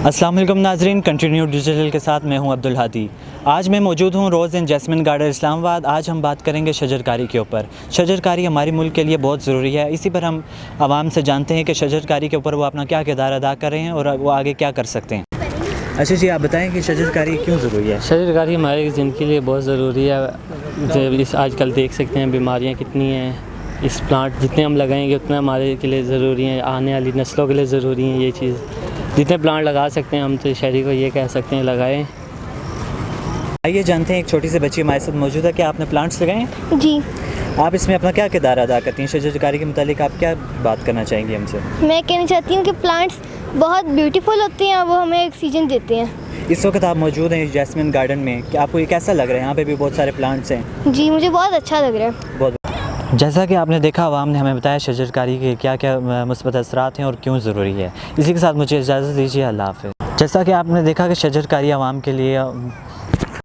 السلام علیکم ناظرین، کنٹینیو ڈیجیٹل کے ساتھ میں ہوں عبدالہادی۔ آج میں موجود ہوں روز اینڈ جیسمن گارڈن اسلام آباد۔ آج ہم بات کریں گے شجرکاری کے اوپر۔ شجرکاری ہمارے ملک کے لیے بہت ضروری ہے، اسی پر ہم عوام سے جانتے ہیں کہ شجرکاری کے اوپر وہ اپنا کیا کردار ادا کر رہے ہیں اور وہ آگے کیا کر سکتے ہیں۔ اچھا جی، آپ بتائیں کہ شجرکاری کیوں ضروری ہے؟ شجرکاری ہماری زندگی کے لیے بہت ضروری ہے۔ آج کل دیکھ سکتے ہیں بیماریاں کتنی ہیں، اس پلانٹ جتنے ہم لگائیں گے اتنا ہمارے کے لیے ضروری ہیں، آنے والی نسلوں کے لیے ضروری ہیں یہ چیز۔ جتنے پلانٹ لگا سکتے ہیں ہم تو شہری کو یہ کہہ سکتے ہیں لگائیں۔ آئیے جانتے ہیں، ایک چھوٹی سی بچی ہمارے ساتھ موجود ہے، کہ آپ نے پلانٹس لگائے ہیں؟ جی، آپ اس میں اپنا کیا کردار ادا کرتی ہیں؟ شجرکاری کے متعلق آپ کیا بات کرنا چاہیں گے ہم سے؟ میں کہنا چاہتی ہوں کہ پلانٹس بہت بیوٹیفل ہوتے ہیں، وہ ہمیں آکسیجن دیتے ہیں۔ اس وقت آپ موجود ہیں جیسمن گارڈن میں، کہ آپ کو یہ کیسا لگ رہا ہے؟ یہاں پہ بھی بہت سارے پلانٹس ہیں۔ جی، مجھے بہت اچھا لگ رہا ہے۔ بہت جیسا کہ آپ نے دیکھا، عوام نے ہمیں بتایا شجرکاری کے کیا کیا مثبت اثرات ہیں اور کیوں ضروری ہے۔ اسی کے ساتھ مجھے اجازت دیجیے، اللہ حافظ۔ جیسا کہ آپ نے دیکھا کہ شجرکاری عوام کے لیے